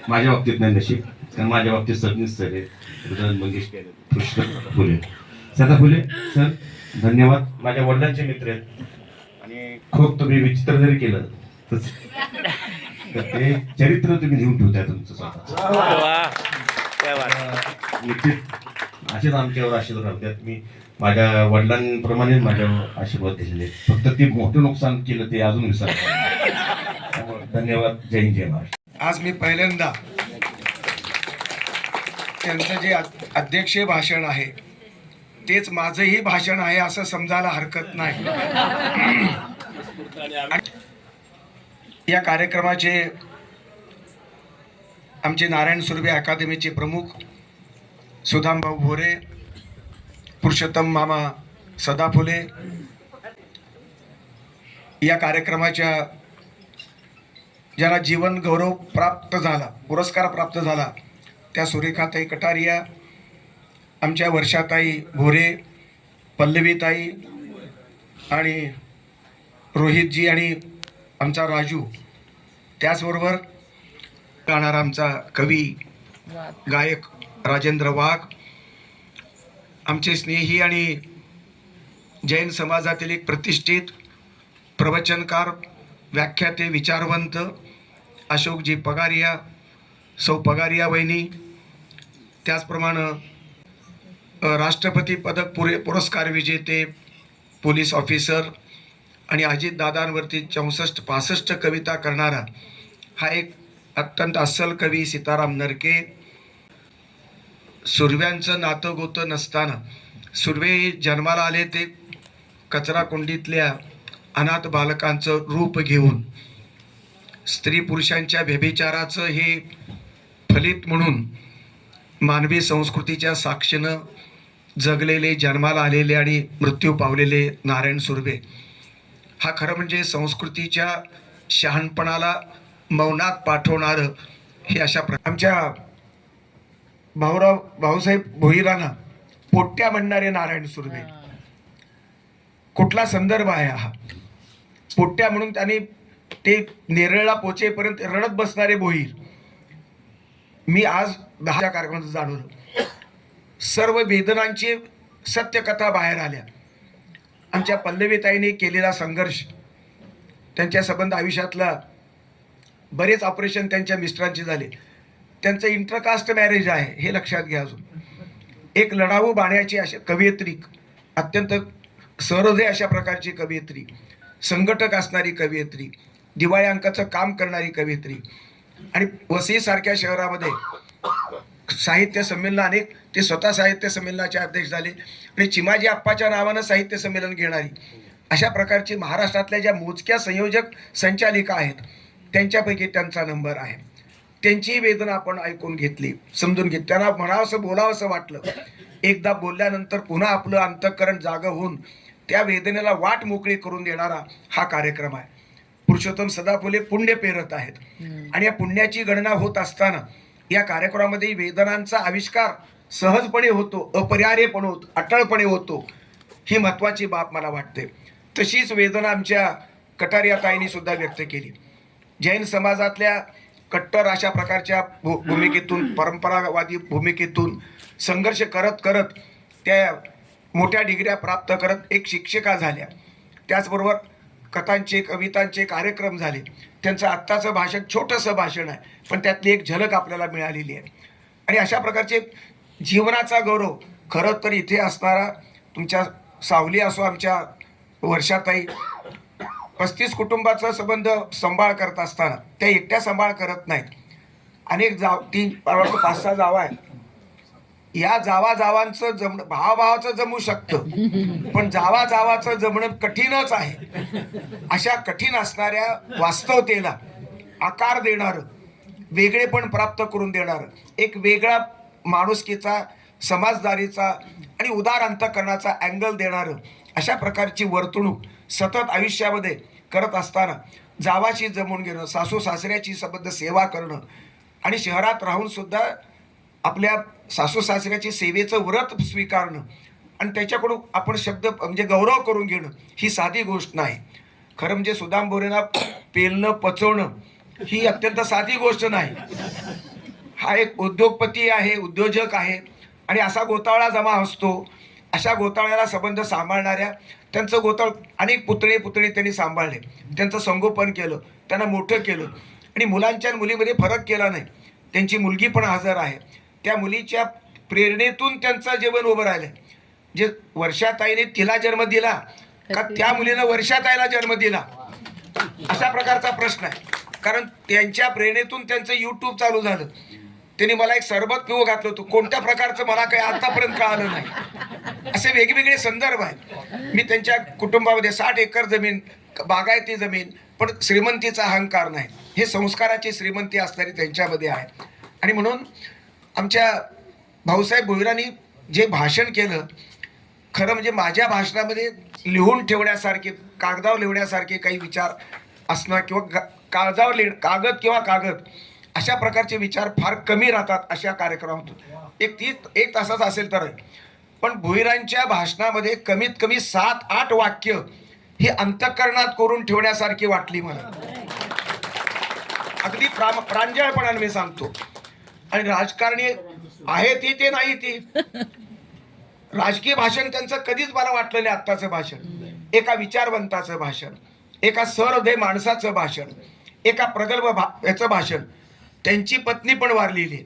माझ्या बाबतीत नाही नशीब, कारण माझ्या बाबतीत सबनीस सर आहे, मंगेशकर, पुष्कर फुले, सदा फुले सर. धन्यवाद. माझ्या वडिलांचे मित्र आहेत आणि खूप तुम्ही विचित्र जरी केलं तर ते चरित्र तुम्ही लिहून ठेवताय तुमचं स्वतः. निश्चित असेच आमच्यावर आशीर्वाद राहतात. मी माझ्या वडिलांप्रमाणे माझ्यावर आशीर्वाद दिलेले. फक्त ते मोठं नुकसान केलं ते अजून विसरलं. धन्यवाद. जय हिंद, जय महाराष्ट्र. आज मी पहिल्यांदा त्यांचं जे अध्यक्षीय भाषण आहे तेच माझंही भाषण आहे असं समजायला हरकत नाही. या कार्यक्रमाचे आमचे नारायण सुर्वे अकादमीचे प्रमुख सुदामभाऊ भोरे, पुरुषोत्तम मामा सदाफुले, या कार्यक्रमाच्या ज्यांना जीवन गौरव प्राप्त झाला, पुरस्कार प्राप्त झाला, त्या सुरेखाताई कटारिया, आमच्या वर्षाताई भोरे, पल्लवीताई आणि रोहितजी आणि आमचा राजू, त्याचबरोबर गाणारा आमचा कवी गायक राजेंद्र वाघ, आमचे स्नेही आणि जैन समाजातील एक प्रतिष्ठित प्रवचनकार, व्याख्याते, विचारवंत अशोकजी पगारिया, सौ पगारिया वहिनी, त्याचप्रमाणे राष्ट्रपती पदक पुरस्कार विजेते पोलीस ऑफिसर आणि अजितदादांवरती 64-65 कविता करणारा हा एक अत्यंत अस्सल कवी सीताराम नरके. सुर्व्यांचं नातं गोतं नसताना सुर्वे जन्माला आले ते कचरा कुंडीतल्या अनाथ बालकांचं रूप घेऊन स्त्री पुरुषांच्या व्यभिचाराचं हे फलित म्हणून मानवी संस्कृतीच्या साक्षीनं जगलेले, जन्माला आलेले आणि मृत्यू पावलेले नारायण सुर्वे हा खरं म्हणजे संस्कृतीच्या शहाणपणाला मौनात पाठवणारं हे अशा आमच्या भाऊसाहेब भोईरांना पोट्या म्हणणारे नारायण सुर्वे. कुठला संदर्भ आहे हा? पोट्या म्हणून त्यांनी ते नेरळला पोचेपर्यंत रडत बसणारे भोईर. मी आज 10 कार्यक्रमात जाणवलं, सर्व वेदनांची सत्यकथा बाहेर आल्या. आमच्या पल्लवीताईने केलेला संघर्ष, त्यांच्या संबंध आयुष्यातला बरेच ऑपरेशन त्यांच्या मिस्टरांचे झाले. त्यांचं इंटरकास्ट मॅरेज आहे हे लक्षात घ्या. अजून एक लढाऊ बाण्याची अशी कवयित्री, अत्यंत सहृदय अशा प्रकारची कवयित्री, संघटक असणारी कवयित्री, दिवाळी अंकाचं काम करणारी कवयित्री, आणि वसईसारख्या शहरामध्ये साहित्य संमेलन अनेक, ते स्वतः साहित्य संमेलनाचे अध्यक्ष झाले आणि चिमाजी आप्पाच्या नावानं साहित्य संमेलन घेणारी अशा प्रकारची महाराष्ट्रातल्या ज्या मोजक्या संयोजक संचालिका आहेत त्यांच्यापैकी त्यांचा नंबर आहे. त्यांची वेदना आपण ऐकून घेतली, समजून घेतली, त्यांना म्हणावंसं बोलावंसं वाटलं. एकदा बोलल्यानंतर पुन्हा आपलं अंतःकरण जागं होऊन त्या वेदनेला वाट मोकळी करून देणारा हा कार्यक्रम आहे. पुरुषोत्तम सदाफुले पुण्य पेरत आहेत आणि या पुण्याची गणना होत असताना या कार्यक्रमामध्ये वेदनांचा आविष्कार सहजपणे होतो, अपरिहार्यपणे होतो, अटळपणे होतो, ही महत्त्वाची बाब मला वाटते. तशीच वेदना आमच्या कटारिया ताईंनी सुद्धा व्यक्त केली. जैन समाजातल्या कट्टर अशा प्रकारच्या भूमिकेतून, परंपरावादी भूमिकेतून संघर्ष करत करत त्या मोठ्या डिग्र्या प्राप्त करत एक शिक्षिका झाल्या. त्याचबरोबर कथांचे, कवितांचे कार्यक्रम झाले. त्यांचं आत्ताचं भाषण छोटंसं भाषण आहे, पण त्यातली एक झलक आपल्याला मिळालेली आहे. आणि अशा प्रकारचे जीवनाचा गौरव खरं तर इथे असणारा तुमच्या सावली असो, आमच्या वर्षाताई 35 कुटुंबाचा संबंध सांभाळ करत असताना त्या एकट्या सांभाळ करत नाहीत. अनेक 5-6 जावा आहेत. या जावांचं जमणं, भावाभावाचं जमू शकतं, पण जावाचं जमणं कठीणच आहे. अशा कठीण असणाऱ्या वास्तवतेला आकार देणारं, वेगळेपण प्राप्त करून देणारं, एक वेगळा माणुसकीचा, समाजदारीचा आणि उदार अंतःकरणाचा अँगल देणारं अशा प्रकारची वर्तणूक सतत आयुष्यामध्ये करत असताना जावाशी जमून घेणं, सासू सासऱ्याची संबंध सेवा करणं आणि शहरात राहून सुद्धा आपल्या सासू सासऱ्याची सेवेचं व्रत स्वीकारणं आणि त्याच्याकडून आपण शब्द म्हणजे गौरव करून घेणं ही साधी गोष्ट नाही. खरं म्हणजे सुदाम बोरेंना पेलणं, पचवणं ही अत्यंत साधी गोष्ट नाही. हा एक उद्योगपती आहे, उद्योजक आहे आणि असा गोतावळा जमा असतो. अशा गोतावळ्याला संबंध सांभाळणाऱ्या, त्यांचं गोताळ अनेक पुतळे त्यांनी सांभाळले, त्यांचं संगोपन केलं, त्यांना मोठं केलं आणि मुलांच्या आणि मुलीमध्ये फरक केला नाही. त्यांची मुलगी पण हजर आहे. त्या मुलीच्या प्रेरणेतून त्यांचं जीवन उभं राहिलं. जे वर्षाताईने तिला जन्म दिला का त्या मुलीनं वर्षाताईला जन्म दिला अशा प्रकारचा प्रश्न आहे. कारण त्यांच्या प्रेरणेतून त्यांचं यूट्यूब चालू झालं. त्यांनी मला एक सरबत पिऊ घातलं होतं, कोणत्या प्रकारचं मला काही आतापर्यंत कळालं नाही. असे वेगवेगळे संदर्भ आहेत. मी त्यांच्या कुटुंबामध्ये 60 एकर जमीन, बागायती जमीन, पण श्रीमंतीचा अहंकार नाही. हे संस्काराची श्रीमंती असणारी त्यांच्यामध्ये आहे. आणि म्हणून आमच्या भाऊसाहेब भोईरांनी जे भाषण केलं, खरं म्हणजे माझ्या भाषणामध्ये लिहून ठेवण्यासारखे, कागदावर लिहिण्यासारखे काही विचार असणं किंवा कागद किंवा कागद अशा प्रकारचे विचार फार कमी राहतात अशा कार्यक्रमातून. एक तासाचा असेल तर, पण भोईरांच्या भाषणामध्ये कमीत कमी 7-8 वाक्य ही अंतःकरणात करून ठेवण्यासारखी वाटली मला. अगदी प्रांजळपणाने मी सांगतो. आणि राजकारणी आहे ते नाही ती राजकीय भाषण त्यांचं कधीच मला वाटलं नाही. आत्ताचं भाषण एका विचारवंताचं भाषण, एका सहृदय माणसाचं भाषण, एका प्रगल्भ याचं भाषण. त्यांची पत्नी पण वारलेली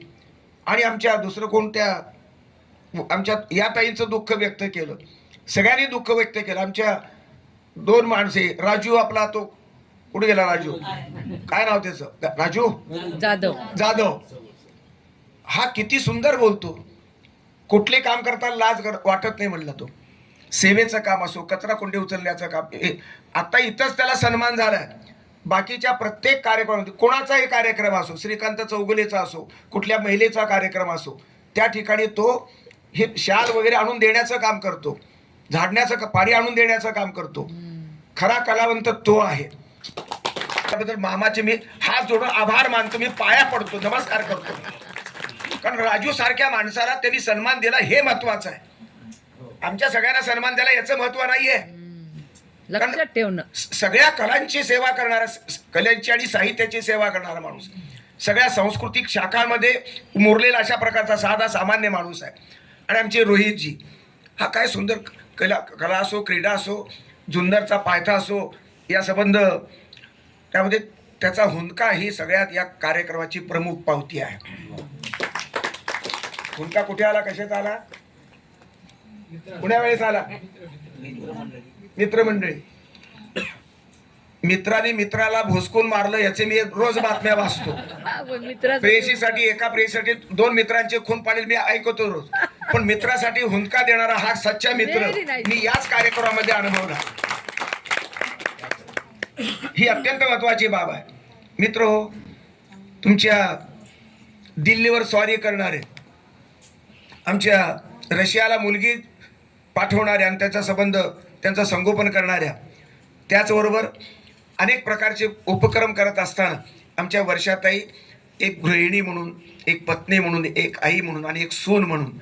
आणि आमच्या दुसरं कोणत्या आमच्या या ताईंचं दुःख व्यक्त केलं, सगळ्यांनी दुःख व्यक्त केलं. आमच्या 2 माणसे, राजू आपला तो कुठे गेला, राजू काय नाव त्याचं, राजू जाधव, हा किती सुंदर बोलतो. कुठले काम करताना लाज वाटत नाही म्हणलं. तो सेवेचं काम असो, कचरा कुंडी उचलण्याचं काम, आता इथंच त्याला सन्मान झालाय. बाकीच्या प्रत्येक कार्यक्रमामध्ये कोणाचाही कार्यक्रम असो, श्रीकांत चौगुलेचा असो, कुठल्या महिलेचा कार्यक्रम असो, त्या ठिकाणी तो हे शाल वगैरे आणून देण्याचं काम करतो, झाडण्याचं पाणी आणून देण्याचं काम करतो. खरा कलावंत तो आहे. त्याबद्दल मामाचे मी हात जोडून आभार मानतो, मी पाया पडतो, नमस्कार करतो. कारण राजू सारख्या माणसाला त्यांनी सन्मान दिला हे महत्वाचं आहे. आमच्या सगळ्यांना सन्मान द्यायला याचं महत्व नाहीये. लक्षात ठेवणं, सगळ्या कलांची सेवा करणारा, कलांची आणि साहित्याची सेवा करणारा माणूस, सगळ्या सांस्कृतिक शाखांमध्ये मुरलेला अशा प्रकारचा साधा सामान्य माणूस आहे. आणि आमचे रोहितजी, हा काय सुंदर कला असो, क्रीडा असो, जुन्नरचा पायथा असो, या संबंध त्यामध्ये त्याचा हुंदका ही सगळ्यात या कार्यक्रमाची प्रमुख पावती आहे. हुंदका कुठे आला, कशाचा आला, कुण्या वेळेस आला? मित्रमंडळी. मित्राने मित्राला भोसकून मारलं याचे मी रोज बातम्या वाचतो. प्रेयसीसाठी, एका प्रेयसीसाठी 2 मित्रांचे खून पाडेल मी ऐकतो रोज. पण मित्रासाठी हुंदका देणारा हा सच्चा मित्र मी याच कार्यक्रमामध्ये अनुभवला. ही अत्यंत महत्वाची बाब आहे. मित्र हो, तुमच्या दिल्लीवर स्वारी करणारे, आमच्या रशियाला मुलगी पाठवणाऱ्या आणि त्याचा संबंध, त्यांचं संगोपन करणाऱ्या, त्याचबरोबर अनेक प्रकारचे उपक्रम करत असताना आमच्या वर्षाताई एक गृहिणी म्हणून, एक पत्नी म्हणून, एक आई म्हणून आणि एक सून म्हणून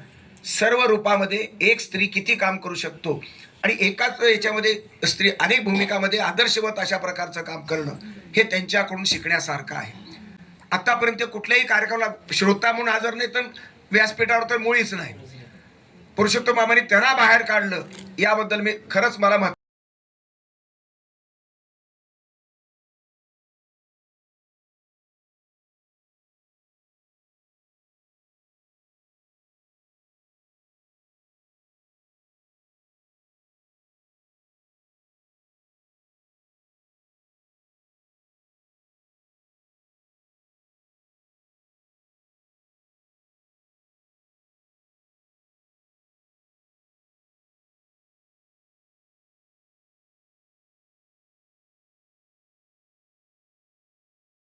सर्व रूपामध्ये एक स्त्री किती काम करू शकतो आणि एकाच याच्यामध्ये स्त्री अनेक भूमिकामध्ये आदर्शवत अशा प्रकारचं काम करणं हे त्यांच्याकडून शिकण्यासारखं आहे. आतापर्यंत कुठल्याही कार्यक्रमाला श्रोता म्हणून हजर नाही, तर व्यासपीठावर तर मुळीच नाही. पुरुषोत्तम मामांनी त्यांना बाहेर काढलं याबद्दल मी खरंच मला